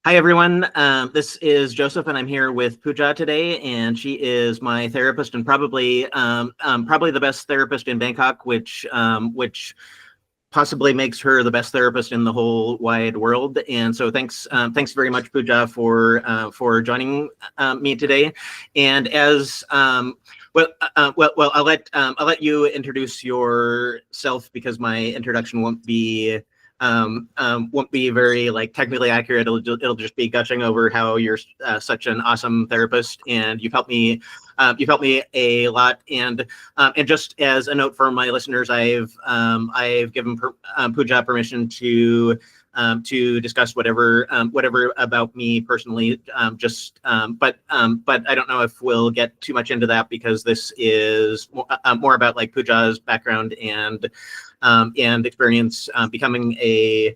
Hi, everyone. This is Joseph, and I'm here with Pooja today, and she is my therapist and probably the best therapist in Bangkok, which possibly makes her the best therapist in the whole wide world. And so, thanks very much, Pooja, for joining me today. And as I'll let you introduce yourself because my introduction won't be very technically accurate. It'll just be gushing over how you're such an awesome therapist, and you've helped me a lot. And just as a note for my listeners, I've given Pooja permission to discuss whatever about me personally. But I don't know if we'll get too much into that because this is more about Pooja's background and experience becoming a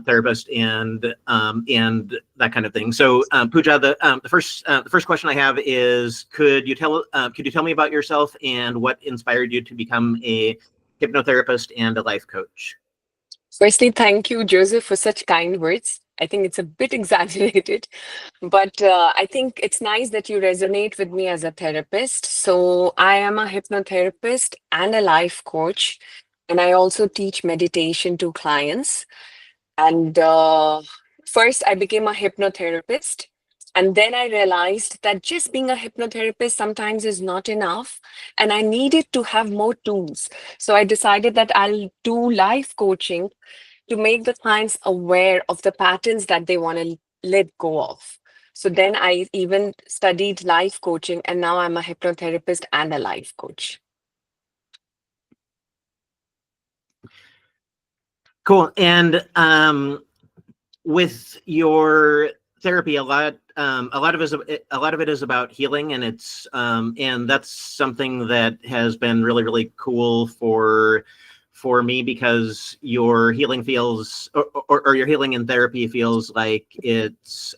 therapist and that kind of thing. So Pooja, the first question I have is, could you tell me about yourself and what inspired you to become a hypnotherapist and a life coach? Firstly, thank you, Joseph, for such kind words. I think it's a bit exaggerated, but I think it's nice that you resonate with me as a therapist. So, I am a hypnotherapist and a life coach, and I also teach meditation to clients. And first, I became a hypnotherapist. And then I realized that just being a hypnotherapist sometimes is not enough. And I needed to have more tools. So I decided that I'll do life coaching to make the clients aware of the patterns that they want to let go of. So then I even studied life coaching, and now I'm a hypnotherapist and a life coach. Cool. And with your therapy, a lot of it is about healing, and and that's something that has been really cool for me, because your healing feels, or your healing in therapy feels like it's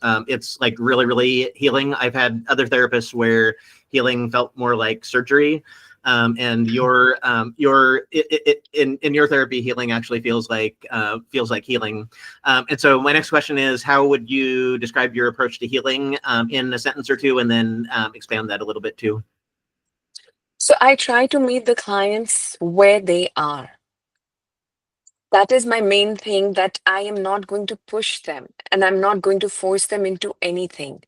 like really healing. I've had other therapists where healing felt more like surgery. And in your therapy, healing actually feels like healing. And so my next question is, how would you describe your approach to healing in a sentence or two, and then expand that a little bit too? So I try to meet the clients where they are. That is my main thing, that I am not going to push them and I'm not going to force them into anything.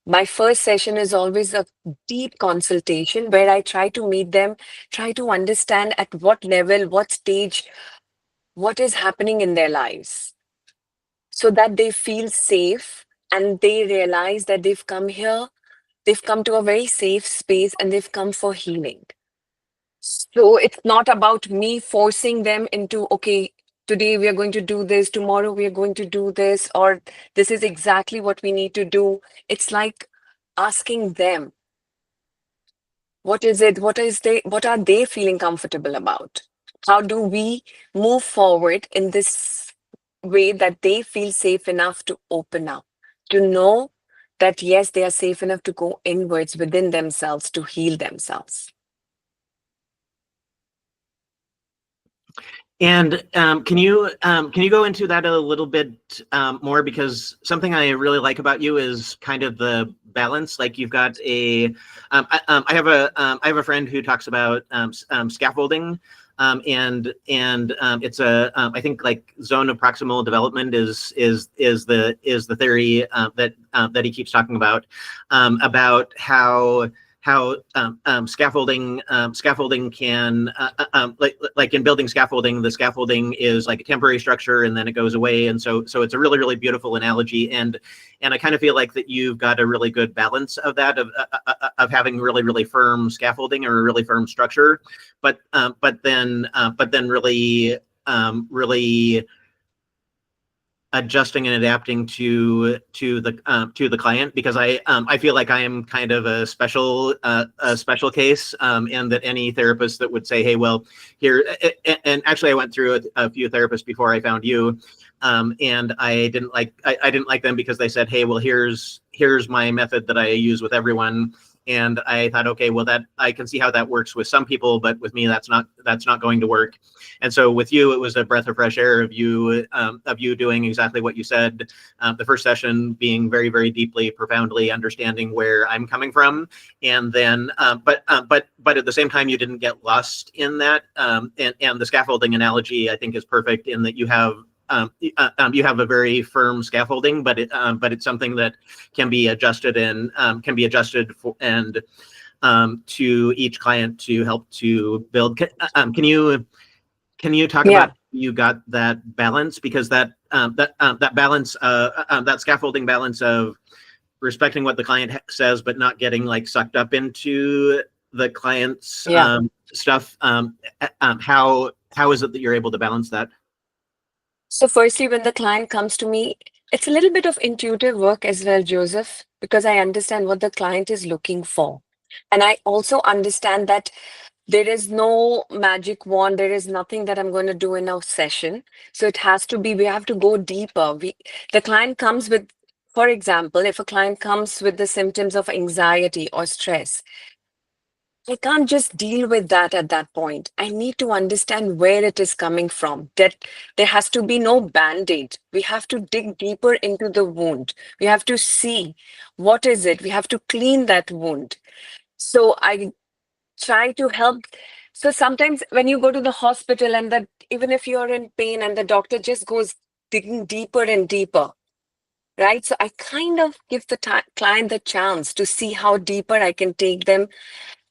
My first session is always a deep consultation where I try to meet them, try to understand at what level, what stage, what is happening in their lives, so that they feel safe and they realize that they've come here, they've come to a very safe space, and they've come for healing. So it's not about me forcing them into, okay, today we are going to do this, tomorrow we are going to do this, or this is exactly what we need to do. It's like asking them, what is it? What are they feeling comfortable about? How do we move forward in this way that they feel safe enough to open up, to know that yes, they are safe enough to go inwards within themselves to heal themselves. And can you go into that a little bit more? Because something I really like about you is kind of the balance. Like, you've got I have a friend who talks about scaffolding, and it's I think zone of proximal development is the theory that he keeps talking about how scaffolding can like in building scaffolding, the scaffolding is like a temporary structure and then it goes away, and so it's a really beautiful analogy, and I kind of feel like that you've got a really good balance of that, of having really firm scaffolding or a really firm structure, but then really adjusting and adapting to the client, because I feel like I am kind of a special case, and that any therapist that would say, hey, well, here, and actually I went through a few therapists before I found you, and I didn't like them because they said, hey, well, here's my method that I use with everyone, And I thought, okay, well, that I can see how that works with some people, but with me, that's not going to work. And so with you, it was a breath of fresh air of you doing exactly what you said. The first session being very, very deeply, profoundly understanding where I'm coming from, and then, but at the same time, you didn't get lost in that. And the scaffolding analogy, I think, is perfect in that you have a very firm scaffolding, but it's something that can be adjusted to each client to help to build. Can you talk Yeah. about you got that balance, because that balance, that scaffolding balance of respecting what the client says, but not getting like sucked up into the client's stuff. How is it that you're able to balance that? So firstly, when the client comes to me, it's a little bit of intuitive work as well, Joseph, because I understand what the client is looking for. And I also understand that there is no magic wand. There is nothing that I'm going to do in a session. So it has to be, we have to go deeper. The client comes with, for example, if a client comes with the symptoms of anxiety or stress, I can't just deal with that at that point. I need to understand where it is coming from. That there has to be no band-aid. We have to dig deeper into the wound. We have to see what is it. We have to clean that wound. So I try to help. So sometimes when you go to the hospital and that even if you're in pain and the doctor just goes digging deeper and deeper, right? So I kind of give the client the chance to see how deeper I can take them.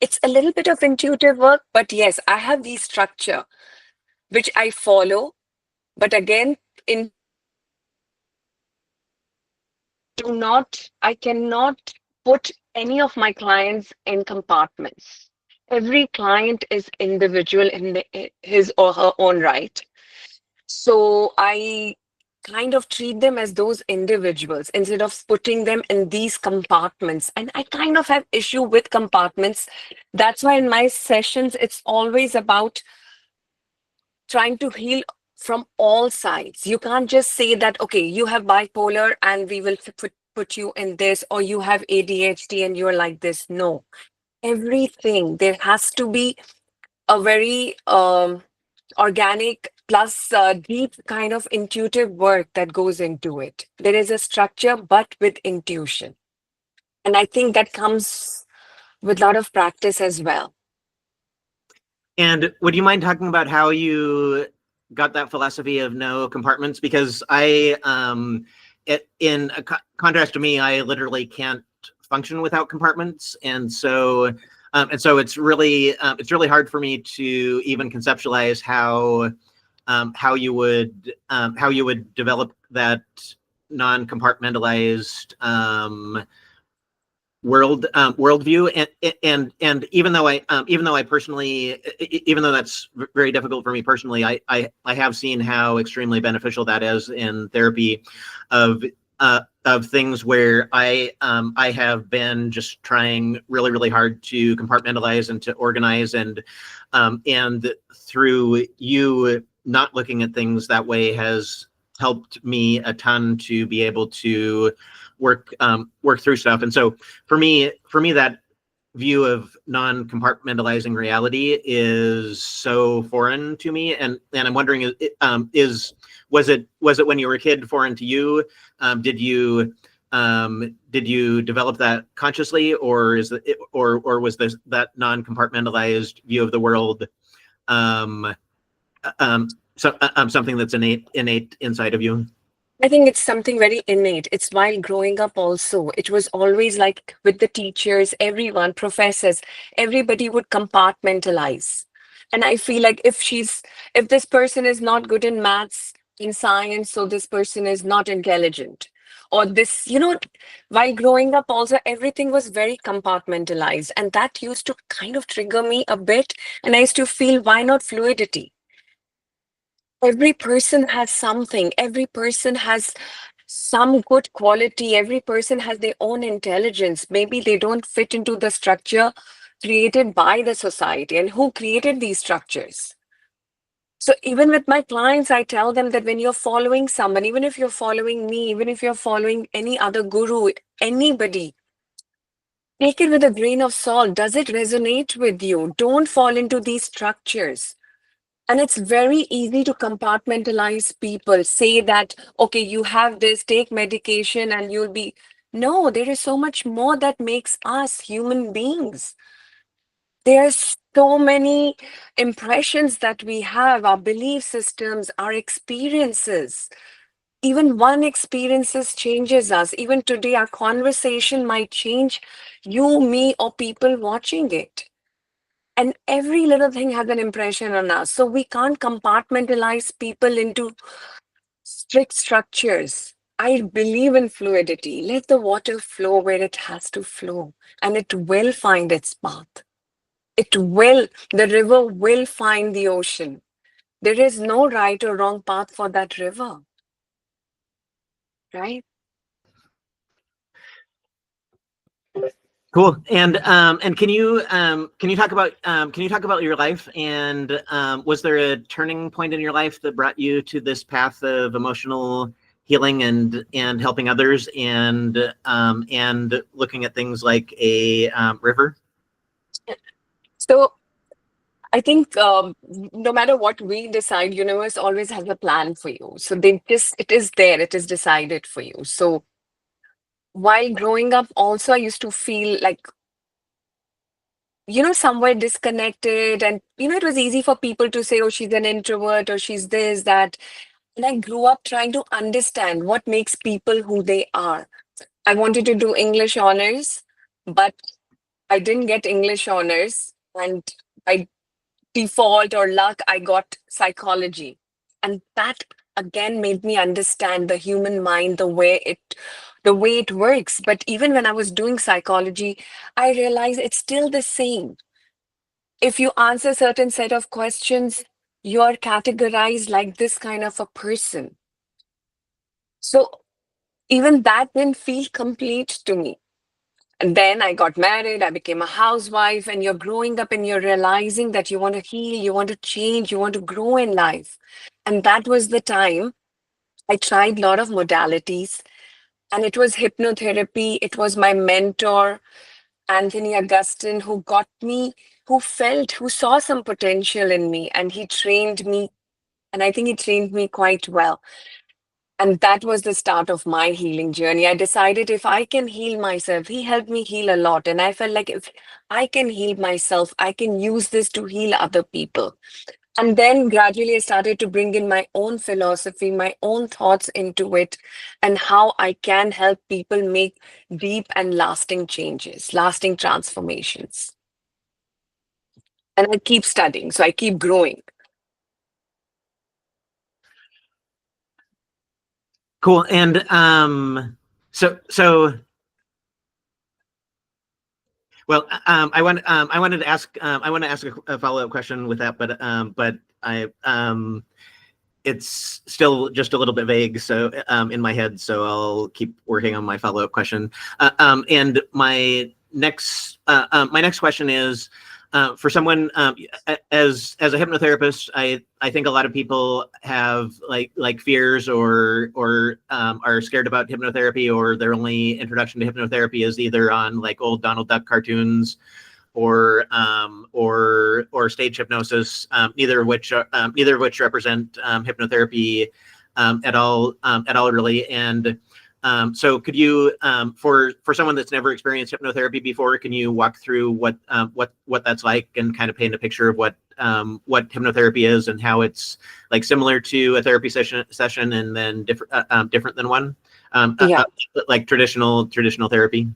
It's a little bit of intuitive work, but yes, I have the structure which I follow. But again, I cannot put any of my clients in compartments. Every client is individual in his or her own right. So I kind of treat them as those individuals instead of putting them in these compartments. And I kind of have issue with compartments. That's why in my sessions, it's always about trying to heal from all sides. You can't just say that, okay, you have bipolar and we will put you in this, or you have ADHD and you're like this. No, everything. There has to be a very organic plus deep kind of intuitive work that goes into it. There is a structure, but with intuition. And I think that comes with a lot of practice as well. And would you mind talking about how you got that philosophy of no compartments? Because in contrast to me, I literally can't function without compartments, and so it's really hard for me to even conceptualize how you would develop that non-compartmentalized worldview, and even though I personally, even though that's very difficult for me personally, I have seen how extremely beneficial that is in therapy, of things where I have been just trying really, really hard to compartmentalize and to organize, and through you not looking at things that way has helped me a ton to be able to work through stuff. And so for me that view of non-compartmentalizing reality is so foreign to me, and I'm wondering, was it when you were a kid foreign to you? Did you develop that consciously, or was this that non-compartmentalized view of the world something that's innate inside of you? I think it's something very innate. It's while growing up also. It was always like with the teachers, everyone, professors, everybody would compartmentalize. And I feel like if this person is not good in maths, in science, so this person is not intelligent. Or this, while growing up also, everything was very compartmentalized. And that used to kind of trigger me a bit. And I used to feel, why not fluidity? Every person has something. Every person has some good quality. Every person has their own intelligence. Maybe they don't fit into the structure created by the society. And who created these structures? So even with my clients, I tell them that when you're following someone, even if you're following me, even if you're following any other guru, anybody, Take it with a grain of salt. Does it resonate with you? Don't fall into these structures. And it's very easy to compartmentalize people, say that, okay, you have this, take medication and you'll be. No, there is so much more that makes us human beings. There's so many impressions that we have, our belief systems, our experiences. Even one experiences changes us. Even today, our conversation might change you, me, or people watching it. And every little thing has an impression on us. So we can't compartmentalize people into strict structures. I believe in fluidity. Let the water flow where it has to flow, and it will find its path. It will, the river will find the ocean. There is no right or wrong path for that river, right? Cool. And can you talk about your life, and was there a turning point in your life that brought you to this path of emotional healing and helping others, and looking at things like a river? So I think no matter what we decide, universe always has a plan for you. So it is there, it is decided for you. So while growing up, also I used to feel like, somewhere disconnected. And, it was easy for people to say, oh, she's an introvert or she's this, that. And I grew up trying to understand what makes people who they are. I wanted to do English honors, but I didn't get English honors. And by default or luck, I got psychology. And that again made me understand the human mind, the way it works. But even when I was doing psychology, I realized it's still the same. If you answer certain set of questions, you're categorized like this kind of a person. So even that didn't feel complete to me. And then I got married, I became a housewife, and you're growing up and you're realizing that you want to heal, you want to change, you want to grow in life. And that was the time I tried a lot of modalities, and it was hypnotherapy. It was my mentor, Anthony Augustine, who got me, who saw some potential in me, and he trained me. And I think he trained me quite well. And that was the start of my healing journey. I decided if I can heal myself, he helped me heal a lot. And I felt like if I can heal myself, I can use this to heal other people. And then gradually I started to bring in my own philosophy, my own thoughts into it, and how I can help people make deep and lasting changes, lasting transformations. And I keep studying, so I keep growing. Cool. And so well, I wanted to ask a follow-up question with that, but it's still just a little bit vague, so in my head, so I'll keep working on my follow-up question. And my next question is, for someone, as a hypnotherapist, I think a lot of people have like fears, or are scared about hypnotherapy, or their only introduction to hypnotherapy is either on like old Donald Duck cartoons, or stage hypnosis, neither of which represent hypnotherapy at all really. And so could you, for someone that's never experienced hypnotherapy before, can you walk through what that's like, and kind of paint a picture of what hypnotherapy is, and how it's like similar to a therapy session and then different than one, Yeah. like traditional therapy?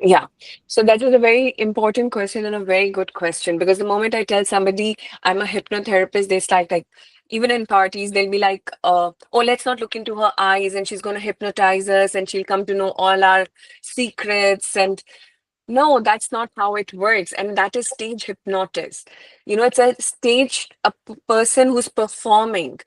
Yeah. So that is a very important question and a very good question, because the moment I tell somebody I'm a hypnotherapist, they start like, even in parties, they'll be like, oh, let's not look into her eyes and she's going to hypnotize us and she'll come to know all our secrets. And no, that's not how it works. And that is stage hypnotist. It's a stage, person who's performing.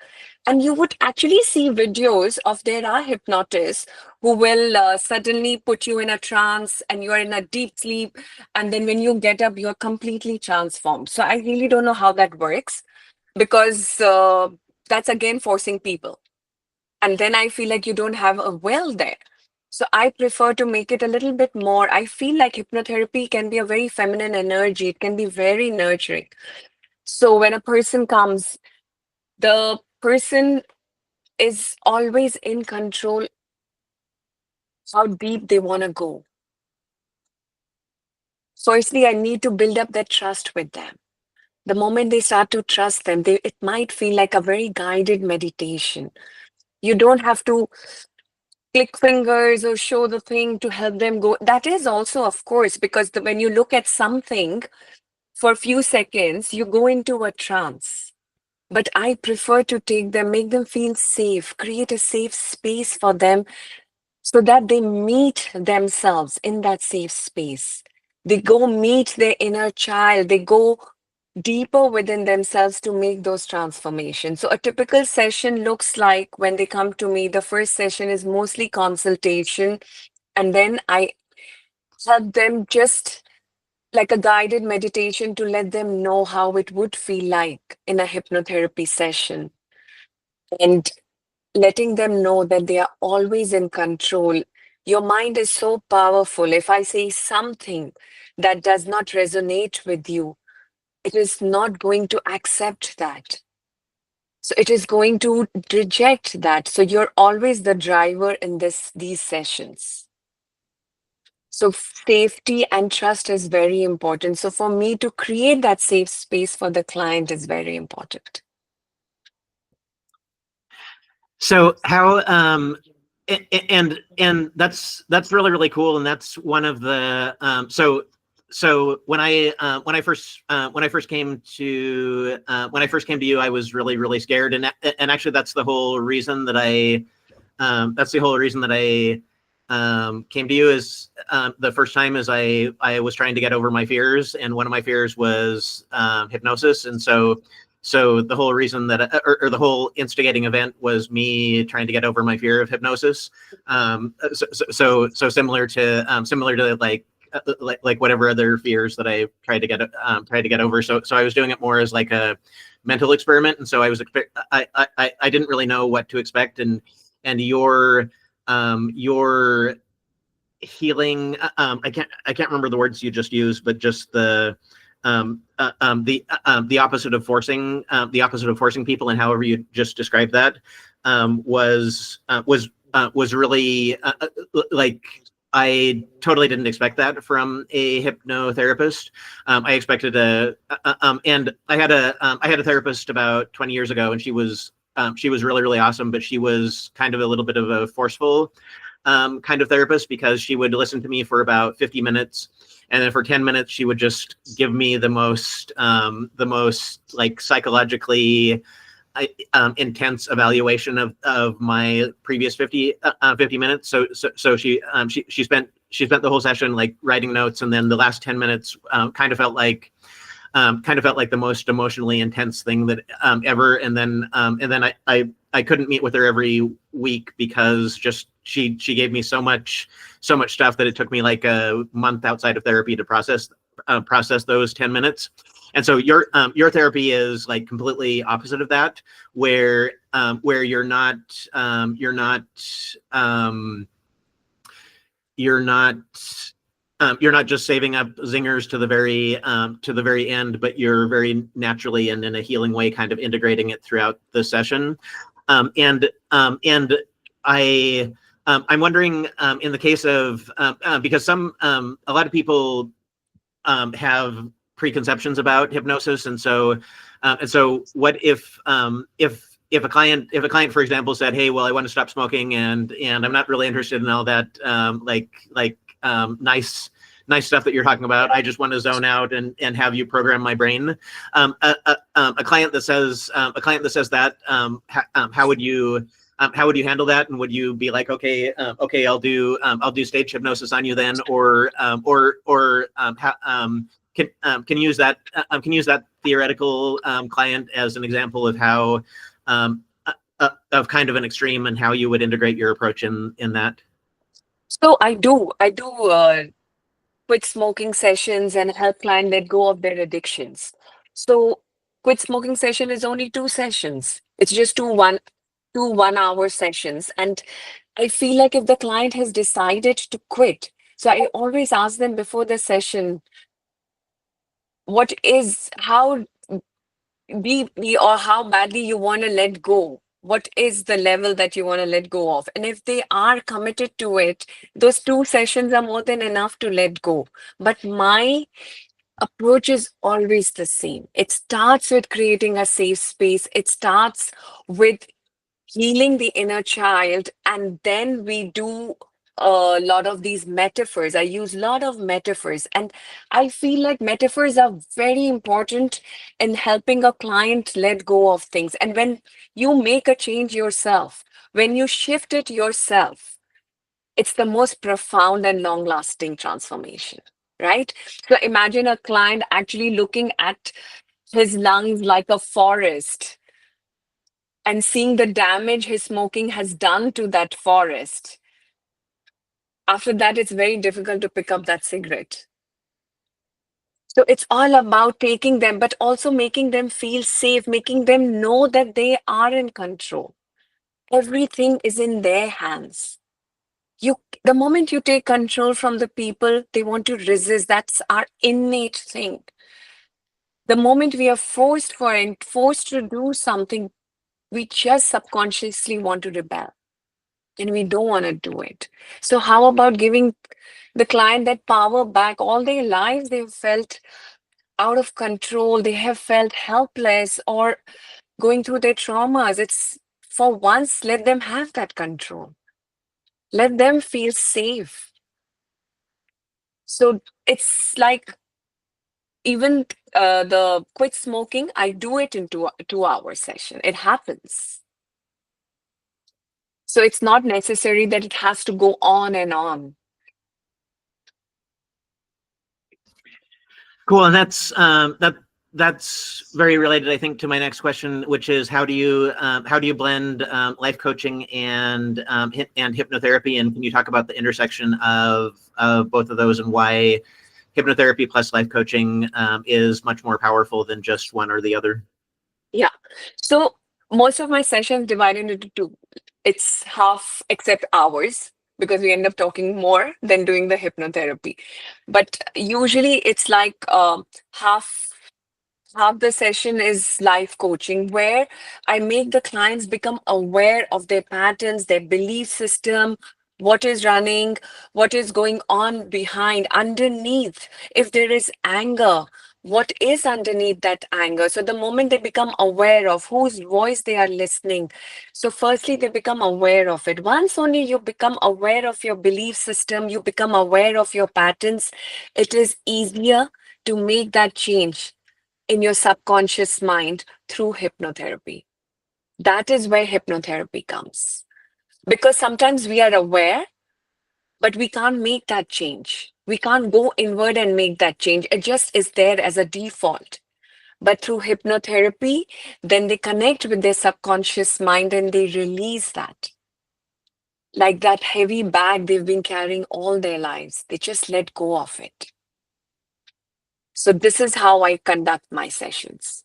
And you would actually see videos of there are hypnotists who will suddenly put you in a trance and you are in a deep sleep. And then when you get up, you're completely transformed. So I really don't know how that works, because that's again forcing people. And then I feel like you don't have a well there. So I prefer to make it a little bit more. I feel like hypnotherapy can be a very feminine energy. It can be very nurturing. So when a person comes, the person is always in control how deep they want to go. Firstly, I need to build up that trust with them. The moment they start to trust them, it might feel like a very guided meditation. You don't have to click fingers or show the thing to help them go. That is also, of course, because when you look at something for a few seconds, you go into a trance. But I prefer to take them, make them feel safe, create a safe space for them so that they meet themselves in that safe space. They go meet their inner child, they go deeper within themselves to make those transformations. So, a typical session looks like when they come to me, the first session is mostly consultation, and then I help them just like a guided meditation to let them know how it would feel like in a hypnotherapy session. And letting them know that they are always in control. Your mind is so powerful. If I say something that does not resonate with you, it is not going to accept that. So it is going to reject that. So you're always the driver in these sessions. So safety and trust is very important. So for me to create that safe space for the client is very important. So how and that's really really cool, and that's one of the so when I first came to you, I was really really scared, and actually that's the whole reason that I came to you. Is the first time is I was trying to get over my fears, and one of my fears was hypnosis, and so the whole reason that or the whole instigating event was me trying to get over my fear of hypnosis. So similar to like whatever other fears that I tried to get over. So I was doing it more as like a mental experiment, and so I didn't really know what to expect, and your healing, I can't remember the words you just used, but just the opposite of forcing people, and however you just described that, was really like, I totally didn't expect that from a hypnotherapist. I expected and I had a therapist about 20 years ago, and she was really really awesome, but she was kind of a little bit of a forceful kind of therapist, because she would listen to me for about 50 minutes, and then for 10 minutes she would just give me the most like psychologically intense evaluation of my previous 50 minutes. So she spent the whole session like writing notes, and then the last 10 minutes kind of felt like the most emotionally intense thing that ever. And then I couldn't meet with her every week, because just she gave me so much stuff that it took me like a month outside of therapy to process those 10 minutes. And so your therapy is like completely opposite of that, where you're not just saving up zingers to the very end, but you're very naturally and in a healing way kind of integrating it throughout the session. And I'm wondering, in the case of because a lot of people have preconceptions about hypnosis, and so what if a client, for example, said, hey, well, I want to stop smoking, and I'm not really interested in all that nice stuff that you're talking about. I just want to zone out and have you program my brain. A client that says that, how would you handle that? And would you be like, okay, I'll do stage hypnosis on you then, or can use that theoretical client as an example of how of kind of an extreme, and how you would integrate your approach in that? So I do quit smoking sessions and help clients let go of their addictions. So quit smoking session is only 2 sessions. It's just 2 1 2 1 hour sessions. And I feel like if the client has decided to quit, so I always ask them before the session, how deeply or how badly you want to let go. What is the level that you want to let go of? And if they are committed to it, those 2 sessions are more than enough to let go. But my approach is always the same. It starts with creating a safe space. It starts with healing the inner child, and then we do a lot of these metaphors. I use a lot of metaphors, and I feel like metaphors are very important in helping a client let go of things. And when you make a change yourself, when you shift it yourself, it's the most profound and long lasting transformation, right? So imagine a client actually looking at his lungs like a forest and seeing the damage his smoking has done to that forest. After that, it's very difficult to pick up that cigarette. So it's all about taking them, but also making them feel safe, making them know that they are in control. Everything is in their hands. The moment you take control from the people, they want to resist. That's our innate thing. The moment we are forced to do something, we just subconsciously want to rebel and we don't want to do it. So, how about giving the client that power back? All their lives, they've felt out of control, they have felt helpless or going through their traumas. It's for once, let them have that control, let them feel safe. So, it's like even the quit smoking, I do it in 2 hour session. It happens. So it's not necessary that it has to go on and on. Cool, and that's very related, I think, to my next question, which is how do you blend life coaching and hypnotherapy, and can you talk about the intersection of both of those and why hypnotherapy plus life coaching is much more powerful than just one or the other? Yeah. So most of my sessions divided into two. It's half except hours because we end up talking more than doing the hypnotherapy. But usually it's like half the session is life coaching where I make the clients become aware of their patterns, their belief system, what is running, what is going on behind, underneath. If there is anger, what is underneath that anger? So the moment they become aware of whose voice they are listening, so firstly, they become aware of it. Once only you become aware of your belief system, you become aware of your patterns, it is easier to make that change in your subconscious mind through hypnotherapy. That is where hypnotherapy comes. Because sometimes we are aware, but we can't make that change. We can't go inward and make that change. It just is there as a default. But through hypnotherapy, then they connect with their subconscious mind and they release that. Like that heavy bag they've been carrying all their lives. They just let go of it. So, this is how I conduct my sessions.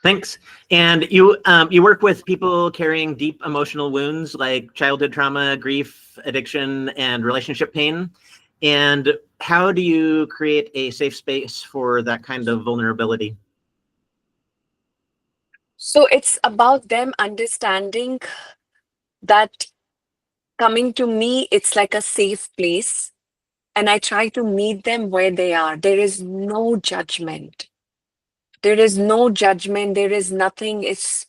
Thanks. And you work with people carrying deep emotional wounds like childhood trauma, grief, addiction, and relationship pain. And how do you create a safe space for that kind of vulnerability? So, it's about them understanding that coming to me, it's like a safe place. And I try to meet them where they are. There is no judgment. There is no judgment. There is nothing. It's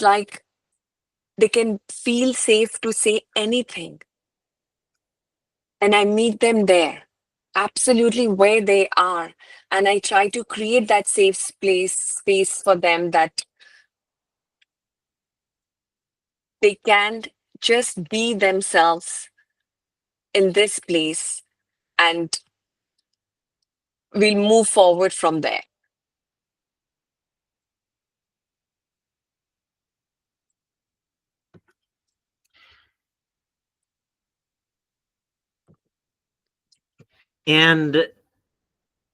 like they can feel safe to say anything. And I meet them there, absolutely where they are. And I try to create that safe space for them that they can just be themselves in this place and we'll move forward from there. And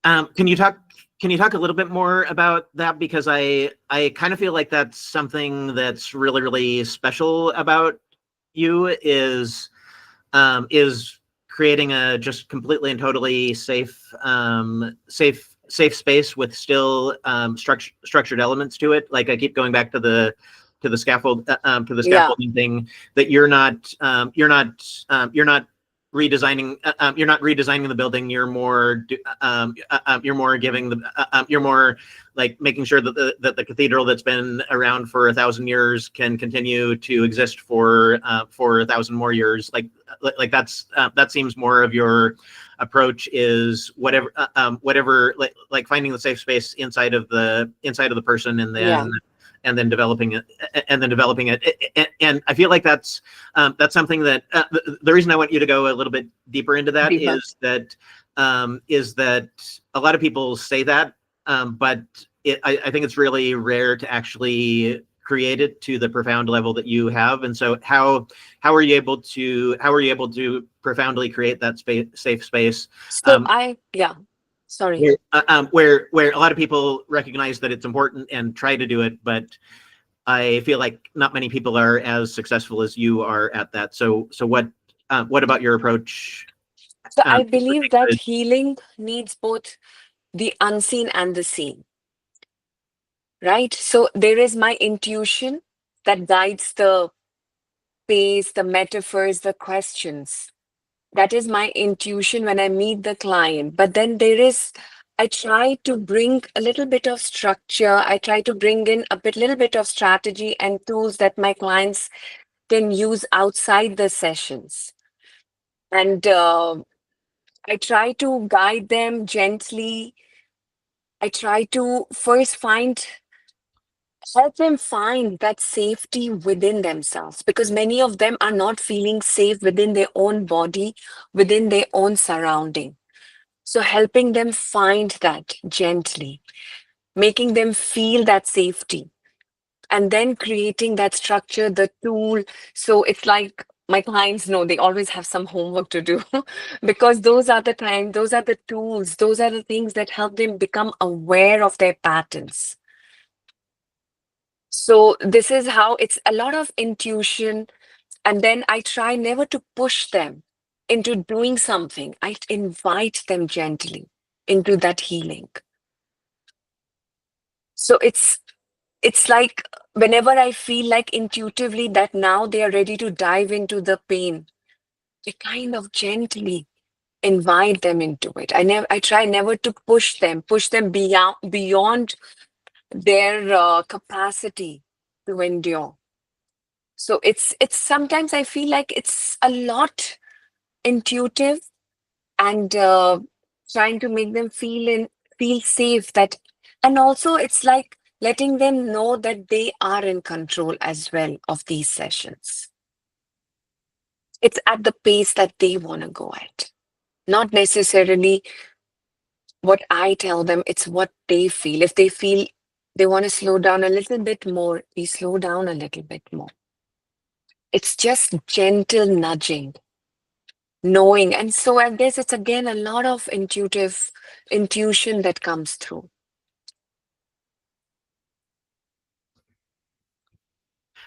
can you talk can you talk a little bit more about that? Because I kind of feel like that's something that's really, really special about you is creating a just completely and totally safe space with still structured elements to it. Like I keep going back to the Yeah, scaffolding thing, that you're not redesigning the building. You're more giving you're more like making sure that the cathedral that's been around for 1,000 years can continue to exist for 1,000 more years. That seems more of your approach, is whatever, like finding the safe space inside of the person, yeah, and then developing it, and I feel like that's something that the reason I want you to go a little bit deeper into that deeper. is that a lot of people say that, but I think it's really rare to actually create it to the profound level that you have. And so how are you able to profoundly create that safe space, So um, yeah, sorry. where a lot of people recognize that it's important and try to do it, but I feel like not many people are as successful as you are at that. So what about your approach? So I In believe that particular? healing needs both the unseen and the seen, right? So there is my intuition that guides the pace, the metaphors, the questions. That is my intuition when I meet the client. But then I try to bring a little bit of structure. I try to bring in little bit of strategy and tools that my clients can use outside the sessions. And I try to guide them gently. I try to first help them find that safety within themselves, because many of them are not feeling safe within their own body, within their own surrounding. So helping them find that gently, making them feel that safety, and then creating that structure, the tool. So it's like my clients know they always have some homework to do because those are the tools, those are the things that help them become aware of their patterns. So this is how it's a lot of intuition. And then I try never to push them into doing something. I invite them gently into that healing. So it's like whenever I feel like intuitively that now they are ready to dive into the pain, I kind of gently invite them into it. I try never to push them beyond their capacity to endure. So it's sometimes I feel like it's a lot intuitive, and trying to make them feel safe, that, and also it's like letting them know that they are in control as well of these sessions. It's at the pace that they want to go at, not necessarily what I tell them. It's what they feel. If they feel they want to slow down a little bit more, we slow down a little bit more. It's just gentle nudging, knowing. And so I guess it's again a lot of intuition that comes through.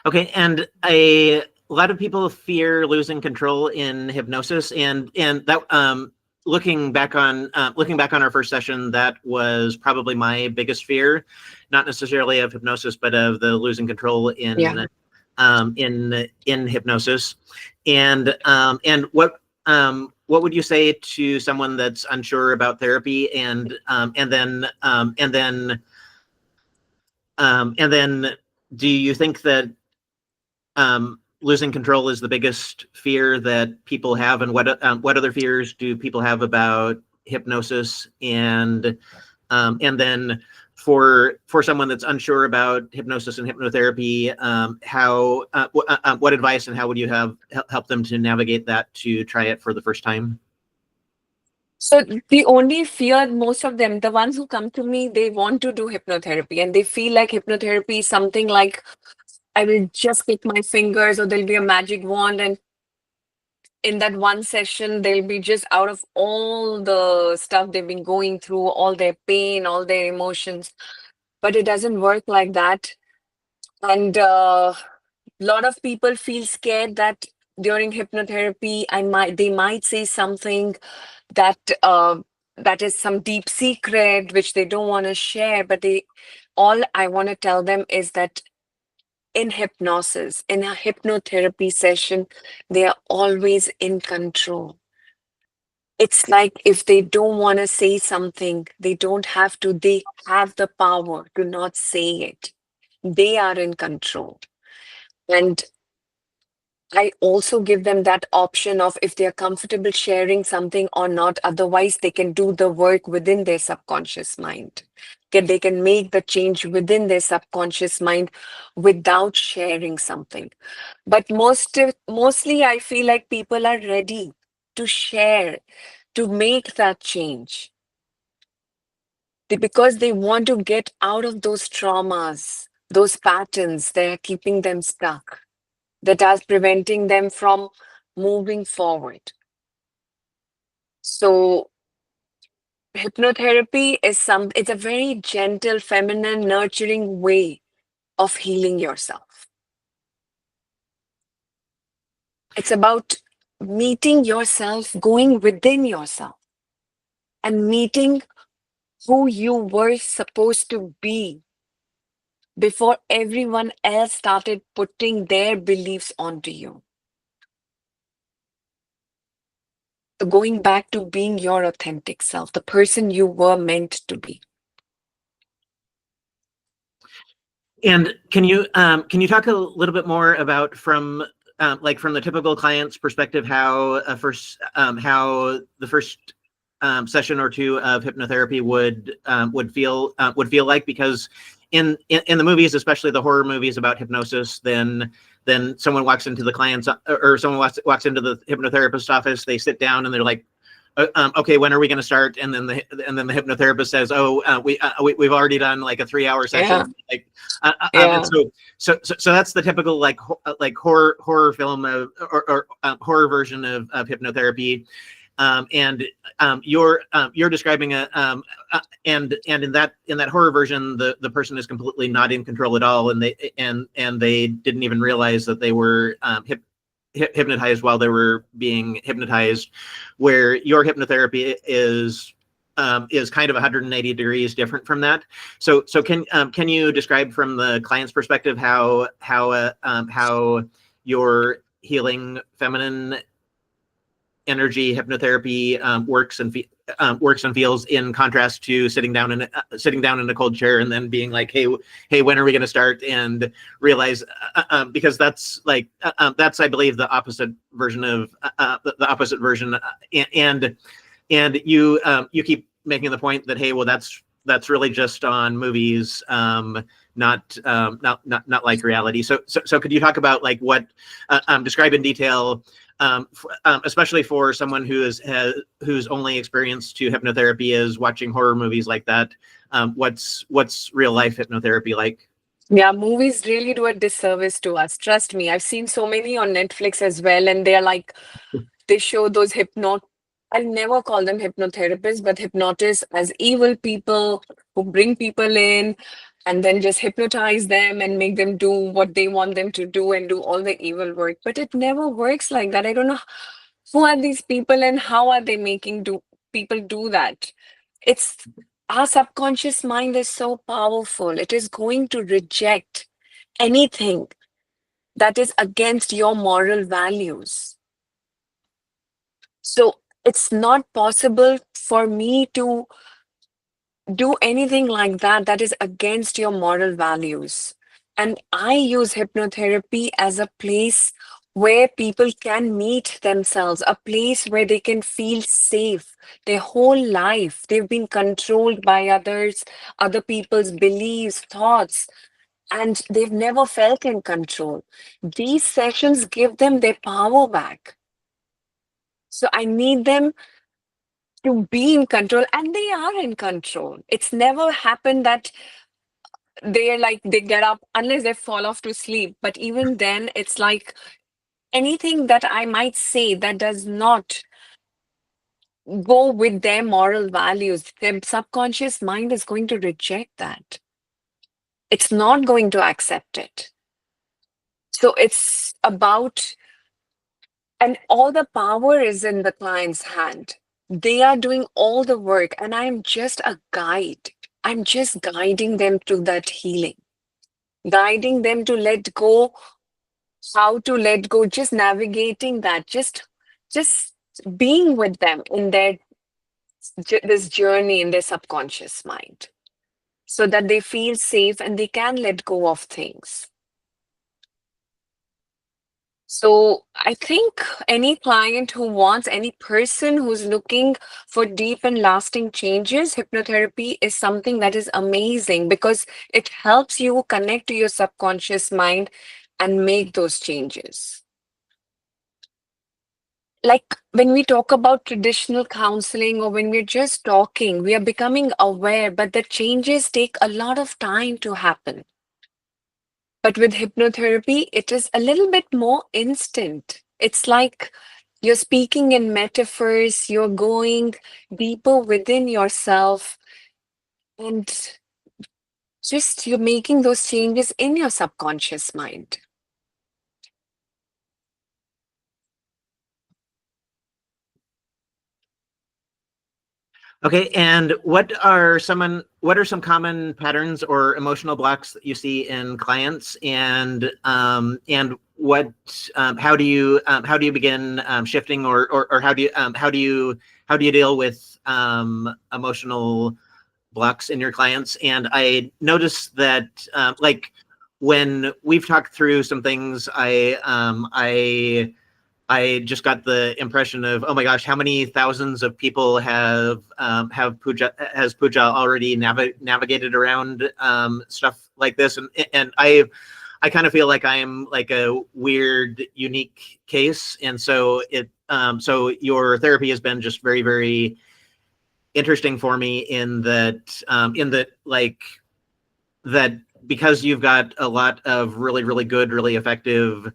Okay, and a lot of people fear losing control in hypnosis, and that looking back on our first session, that was probably my biggest fear, not necessarily of hypnosis, but of the losing control Yeah. in hypnosis. And what would you say to someone that's unsure about therapy, and then do you think that losing control is the biggest fear that people have, and what other fears do people have about hypnosis, and then for someone that's unsure about hypnosis and hypnotherapy, what advice and how would you help them to navigate that, to try it for the first time? So the only fear, most of them, the ones who come to me, they want to do hypnotherapy and they feel like hypnotherapy is something like I will just click my fingers or there'll be a magic wand and in that one session, they'll be just out of all the stuff they've been going through, all their pain, all their emotions. But it doesn't work like that. And a lot of people feel scared that during hypnotherapy, they might say something that that is some deep secret which they don't want to share. But all I want to tell them is that in hypnosis, in a hypnotherapy session, they are always in control. It's like if they don't want to say something, they don't have to, they have the power to not say it. They are in control. And I also give them that option of if they're comfortable sharing something or not. Otherwise, they can do the work within their subconscious mind. They can make the change within their subconscious mind without sharing something. But mostly, I feel like people are ready to share, to make that change. Because they want to get out of those traumas, those patterns that are keeping them stuck, that are preventing them from moving forward. So hypnotherapy it's a very gentle, feminine, nurturing way of healing yourself. It's about meeting yourself, going within yourself, and meeting who you were supposed to be before everyone else started putting their beliefs onto you. So going back to being your authentic self, the person you were meant to be. And can you talk a little bit more about from the typical client's perspective how the first session or two of hypnotherapy would feel like? Because in the movies, especially the horror movies about hypnosis, then someone walks into the client's or someone walks into the hypnotherapist's office, they sit down and they're like, okay, when are we going to start? And then the hypnotherapist says, oh, we've already done like a 3-hour session. Yeah. And so that's the typical like horror film or horror version of hypnotherapy. And you're describing and in that horror version, the person is completely not in control at all, and they didn't even realize that they were hypnotized while they were being hypnotized. Where your hypnotherapy is kind of 180 degrees different from that. So can you describe from the client's perspective how your healing feminine energy hypnotherapy works and feels, in contrast to sitting down in a cold chair and then being like, hey, when are we going to start? And realize because that's I believe the opposite version of and you keep making the point that, hey, well, that's really just on movies, not like reality. So could you talk about like what describe in detail, especially for someone whose only experience to hypnotherapy is watching horror movies like that, what's real life hypnotherapy like? Yeah, movies really do a disservice to us. Trust me, I've seen so many on Netflix as well, and they're like, they show those I'll never call them hypnotherapists, but hypnotists as evil people who bring people in and then just hypnotize them and make them do what they want them to do and do all the evil work. But it never works like that. I don't know who are these people and how are they making people do that. It's our subconscious mind is so powerful. It is going to reject anything that is against your moral values. So it's not possible for me to do anything like that is against your moral values. And I use hypnotherapy as a place where people can meet themselves, a place where they can feel safe. Their whole life, they've been controlled by other people's beliefs, thoughts, and they've never felt in control. These sessions give them their power back. So I need them to be in control, and they are in control. It's never happened that they get up unless they fall off to sleep. But even then, it's like anything that I might say that does not go with their moral values, their subconscious mind is going to reject that. It's not going to accept it. So it's about, and all the power is in the client's hand. They are doing all the work, and I'm just a guide. I'm just guiding them to that healing, guiding them to let go, how to let go, just navigating that, just being with them in their this journey in their subconscious mind, so that they feel safe and they can let go of things. So I think any client who wants, any person who's looking for deep and lasting changes, hypnotherapy is something that is amazing because it helps you connect to your subconscious mind and make those changes. Like when we talk about traditional counseling or when we're just talking, we are becoming aware, but the changes take a lot of time to happen. But with hypnotherapy, it is a little bit more instant. It's like you're speaking in metaphors, you're going deeper within yourself, and just you're making those changes in your subconscious mind. Okay, and what are some common patterns or emotional blocks that you see in clients, and what how do you begin shifting, or how do you deal with emotional blocks in your clients? And I noticed that like when we've talked through some things, I just got the impression of, oh my gosh, how many thousands of people have Pooja already navigated around stuff like this, and I kind of feel like I'm like a weird, unique case, and so your therapy has been just very, very interesting for me in that like that because you've got a lot of really, really good, really effective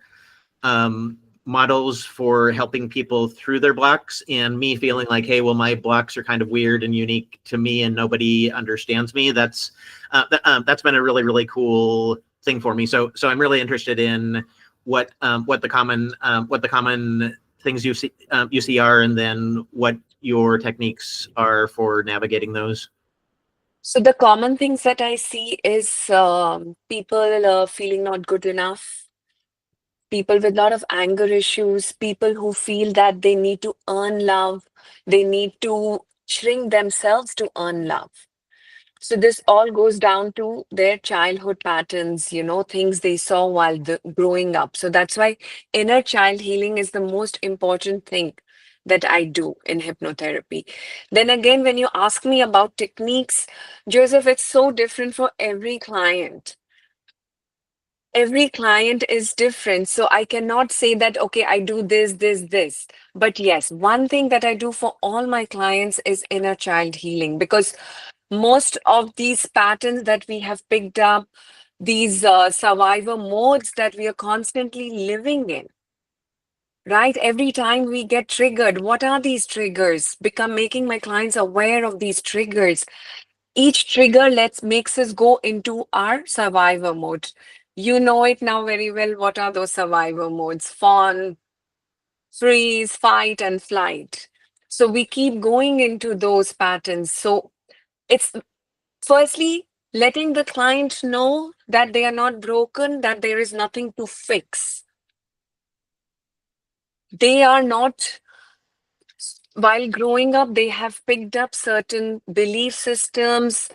um, models for helping people through their blocks, and me feeling like, hey, well, my blocks are kind of weird and unique to me and nobody understands me. That's been a really, really cool thing for me. So I'm really interested in what the common things you see are, and then what your techniques are for navigating those. So the common things that I see is people feeling not good enough, people with a lot of anger issues, people who feel that they need to earn love, they need to shrink themselves to earn love. So this all goes down to their childhood patterns, things they saw while growing up. So that's why inner child healing is the most important thing that I do in hypnotherapy. Then again, when you ask me about techniques, Joseph, it's so different for every client. Every client is different. So I cannot say that, okay, I do this. But yes, one thing that I do for all my clients is inner child healing, because most of these patterns that we have picked up, these survivor modes that we are constantly living in, right? Every time we get triggered, what are these triggers? Making my clients aware of these triggers. Each trigger makes us go into our survivor mode. You know it now very well. What are those survivor modes? Fawn, freeze, fight, and flight. So we keep going into those patterns. So it's firstly letting the client know that they are not broken, that there is nothing to fix. They are not, while growing up, they have picked up certain belief systems,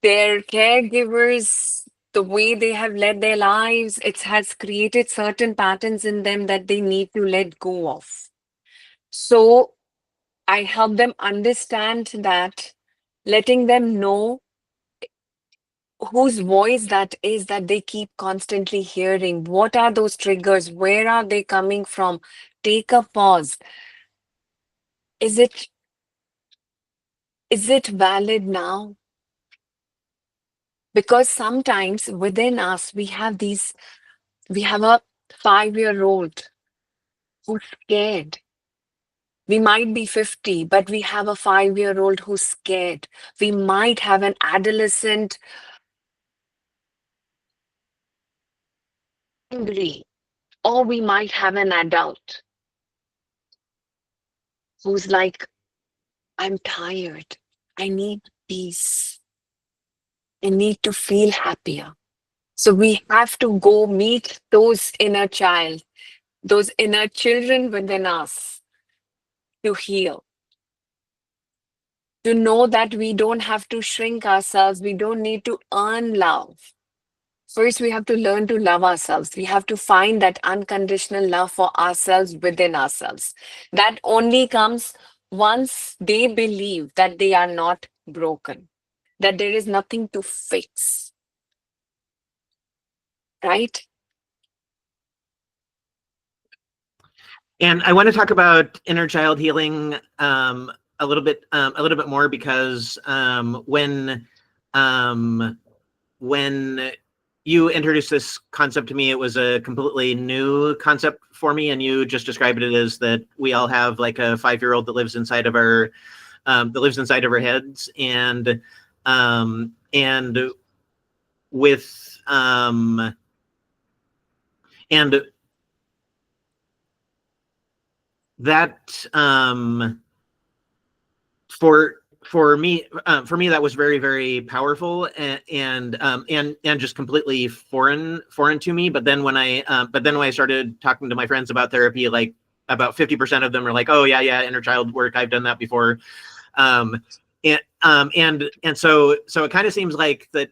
their caregivers, the way they have led their lives, it has created certain patterns in them that they need to let go of. So I help them understand that, letting them know whose voice that is that they keep constantly hearing. What are those triggers? Where are they coming from? Take a pause. Is it valid now? Because sometimes within us we have a 5-year-old who's scared. We might be 50, but we have a 5-year-old who's scared. We might have an adolescent angry, or we might have an adult who's like, I'm tired. I need peace. I need to feel happier. So we have to go meet those inner child, those inner children within us to heal, to know that we don't have to shrink ourselves. We don't need to earn love. First, we have to learn to love ourselves. We have to find that unconditional love for ourselves within ourselves. That only comes once they believe that they are not broken, that there is nothing to fix, right? And I want to talk about inner child healing a little bit more because when you introduced this concept to me, it was a completely new concept for me, and you just described it as that we all have like a 5-year-old that lives inside of our heads, and with and that for me that was very, very powerful, and just completely foreign to me. But then when I started talking to my friends about therapy, like about 50% of them are like, oh yeah, inner child work, I've done that before. So it kind of seems like that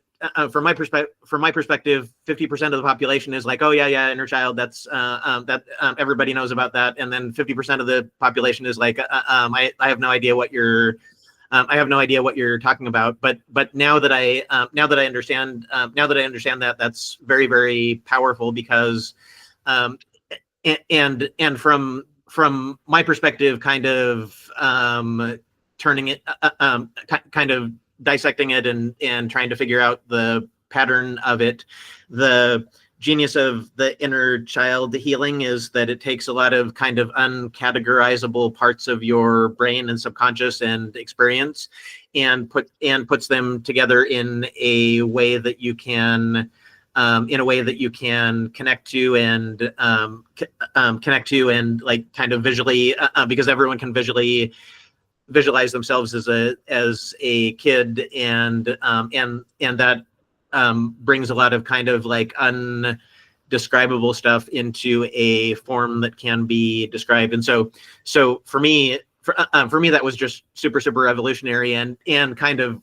from my perspective, 50% of the population is like, oh yeah, inner child, that's everybody knows about that, and then 50% of the population is like, I have no idea what you're talking about. But now that I understand that, that's very, very powerful, because and from my perspective, kind of turning it, kind of dissecting it, and trying to figure out the pattern of it. The genius of the inner child healing is that it takes a lot of kind of uncategorizable parts of your brain and subconscious and experience, and puts them together in a way that you can connect to, and like kind of visually, because everyone can visualize themselves as a kid, and that brings a lot of kind of like undescribable stuff into a form that can be described. And so for me, that was just super, super revolutionary, and kind of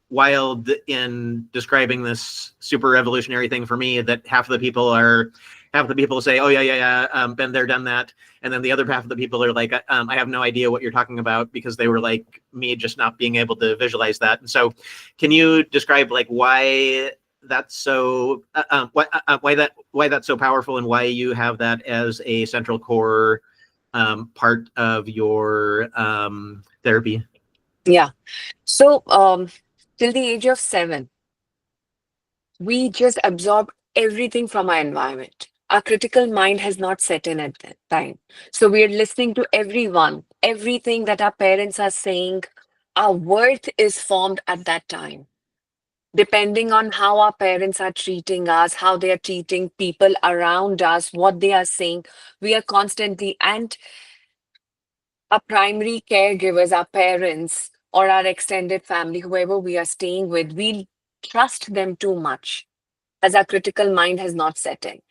wild in describing this super revolutionary thing for me, that half the people say, oh yeah, been there, done that, and then the other half of the people are like, I have no idea what you're talking about, because they were like me, just not being able to visualize that. And so can you describe like why that's so why that's so powerful, and why you have that as a central core part of your therapy? Yeah. So, till the age of 7, we just absorb everything from our environment. Our critical mind has not set in at that time. So we are listening to everyone, everything that our parents are saying. Our worth is formed at that time, depending on how our parents are treating us, how they are treating people around us, what they are saying. We are constantly, and our primary caregivers, our parents, or our extended family, whoever we are staying with, we trust them too much, as our critical mind has not set in.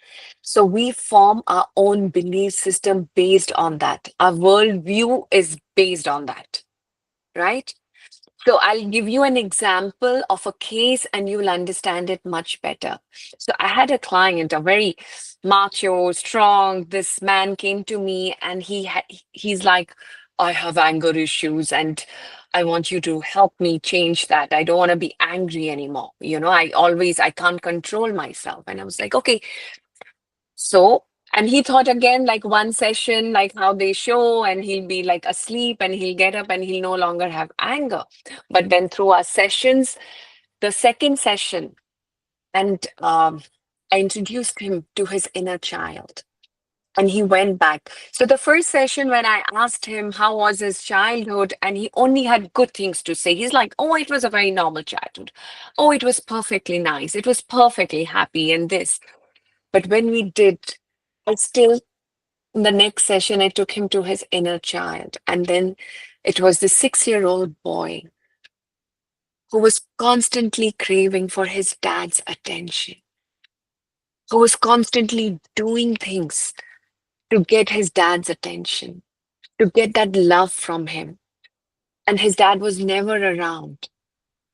So we form our own belief system based on that. Our worldview is based on that, right? So I'll give you an example of a case and you'll understand it much better. So I had a client, a very macho, strong. This man came to me and he's like, I have anger issues and I want you to help me change that. I don't want to be angry anymore. I can't control myself. And I was like, okay, so, and he thought again, like one session, like how they show, and he'll be like asleep and he'll get up and he'll no longer have anger. But then through our sessions, the second session, and I introduced him to his inner child. And he went back. So the first session, when I asked him how was his childhood, and he only had good things to say. He's like, oh, it was a very normal childhood. Oh, it was perfectly nice. It was perfectly happy and this. But when we did, I still, in the next session, I took him to his inner child. And then it was the 6-year-old boy who was constantly craving for his dad's attention, who was constantly doing things to get his dad's attention, to get that love from him. And his dad was never around.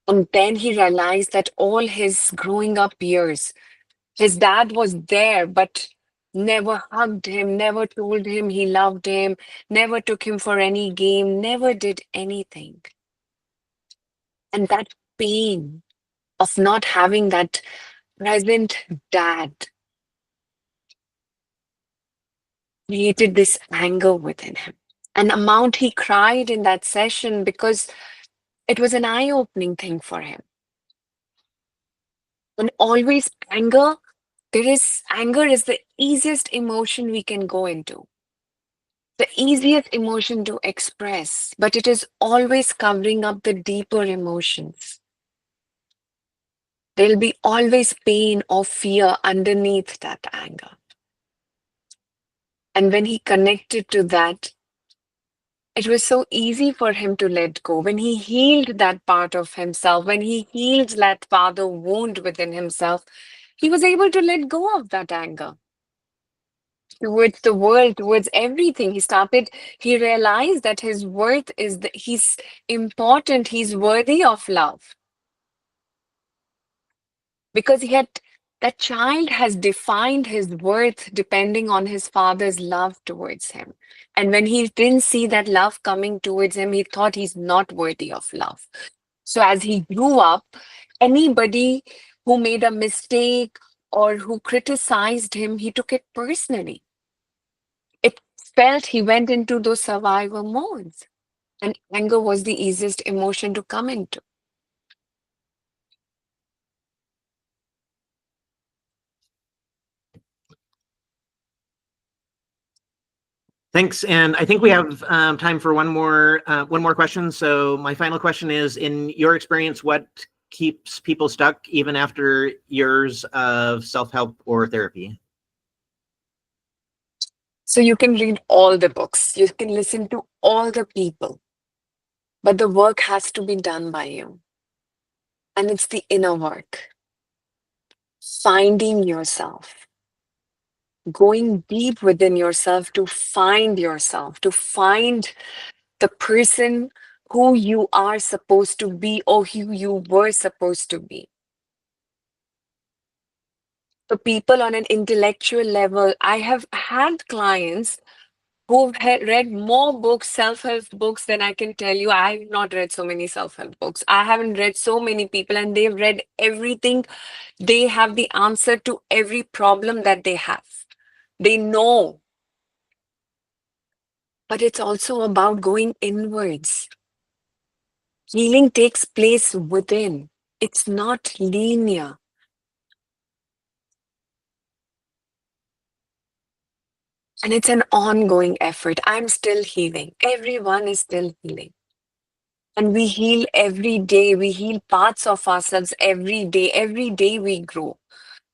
And then he realized that all his growing up years, his dad was there, but never hugged him, never told him he loved him, never took him for any game, never did anything. And that pain of not having that present dad created this anger within him. An amount he cried in that session because it was an eye-opening thing for him. And always anger, anger is the easiest emotion we can go into, the easiest emotion to express, but it is always covering up the deeper emotions. There'll be always pain or fear underneath that anger. And when he connected to that, it was so easy for him to let go. When he healed that part of himself, when he healed that father wound within himself, he was able to let go of that anger towards the world, towards everything. He realized that his worth is that he's important, he's worthy of love. Because that child has defined his worth depending on his father's love towards him. And when he didn't see that love coming towards him, he thought he's not worthy of love. So as he grew up, anybody who made a mistake or who criticized him, he took it personally. It felt he went into those survival modes. And anger was the easiest emotion to come into. Thanks. And I think we have time for one more question. So my final question is, in your experience, what keeps people stuck even after years of self-help or therapy? So you can read all the books, you can listen to all the people, but the work has to be done by you. And it's the inner work. Finding yourself, going deep within yourself to find yourself, to find the person who you are supposed to be or who you were supposed to be. So people on an intellectual level, I have had clients who've read more books, self-help books, than I can tell you. I've not read so many self-help books. I haven't read so many people, and they've read everything. They have the answer to every problem that they have. They know. But it's also about going inwards. Healing takes place within. It's not linear. And it's an ongoing effort. I'm still healing. Everyone is still healing. And we heal every day. We heal parts of ourselves every day. Every day we grow.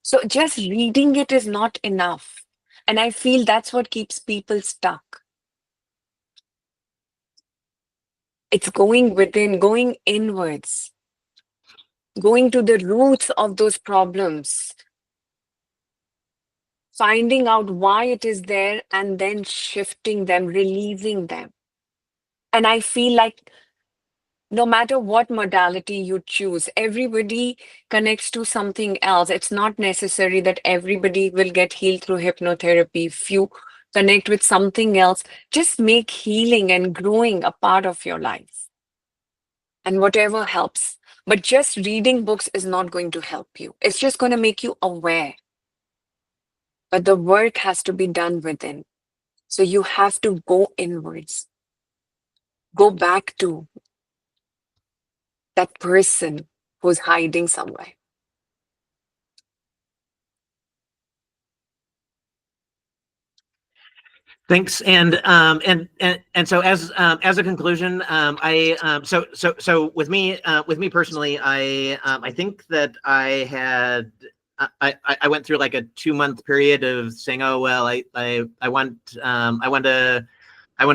So just reading it is not enough. And I feel that's what keeps people stuck. It's going within, going inwards, going to the roots of those problems, finding out why it is there, and then shifting them, releasing them. And I feel like no matter what modality you choose, everybody connects to something else. It's not necessary that everybody will get healed through hypnotherapy. If you connect with something else, just make healing and growing a part of your life. And whatever helps. But just reading books is not going to help you. It's just going to make you aware. But the work has to be done within. So you have to go inwards. Go back to that person who's hiding somewhere. Thanks. And so as a conclusion, so with me personally, I think that I went through like a 2-month period of saying, oh well, I want to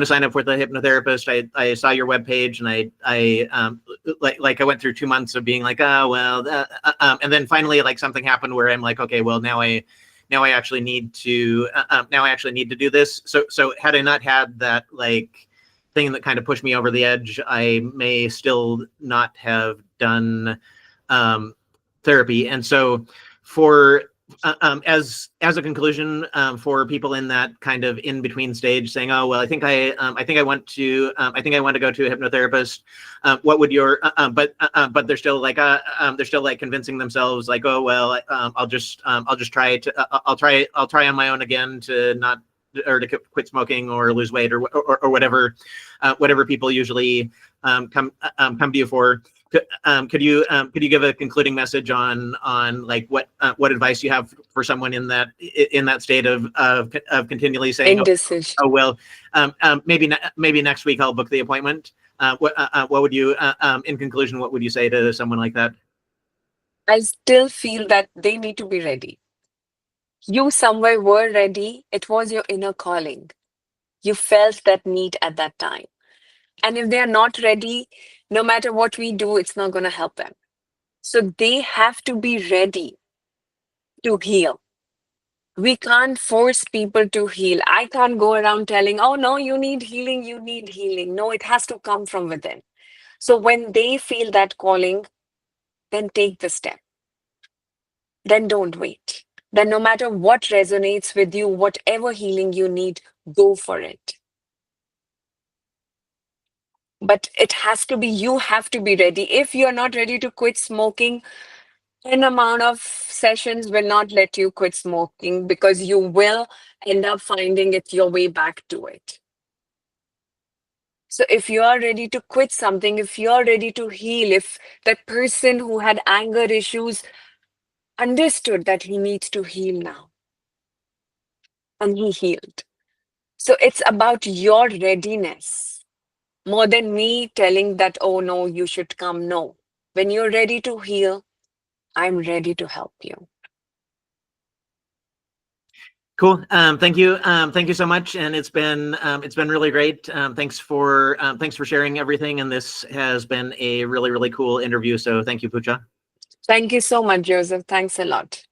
sign up with a hypnotherapist. I saw your webpage, and I went through 2 months of being like, oh well, and then finally like something happened where I'm like, okay, well now I actually need to do this. So had I not had that like thing that kind of pushed me over the edge, I may still not have done therapy. And so for as a conclusion, for people in that kind of in between stage, saying, "Oh well, I think I want to go to a hypnotherapist." What would your but they're still like convincing themselves like, "Oh well, I'll just try on my own again to not or to quit smoking or lose weight or whatever people usually come to you for." Could you give a concluding message on like what advice you have for someone in that state of continually saying, Indecision. oh well, maybe next week I'll book the appointment. What would you in conclusion, what would you say to someone like that? I still feel that they need to be ready. You somewhere were ready. It was your inner calling. You felt that need at that time. And if they are not ready, no matter what we do, it's not going to help them. So they have to be ready to heal. We can't force people to heal. I can't go around telling, oh, no, you need healing, you need healing. No, it has to come from within. So when they feel that calling, then take the step. Then don't wait. Then no matter what resonates with you, whatever healing you need, go for it. But it has to be, you have to be ready. If you're not ready to quit smoking, an amount of sessions will not let you quit smoking because you will end up finding it your way back to it. So if you are ready to quit something, if you're ready to heal, if that person who had anger issues understood that he needs to heal now and he healed. So it's about your readiness more than me telling that, oh no, you should come. No. When you're ready to heal, I'm ready to help you. Cool. Thank you. Thank you so much. And it's been really great. Thanks for sharing everything. And this has been a really, really cool interview. So thank you, Pooja. Thank you so much, Joseph. Thanks a lot.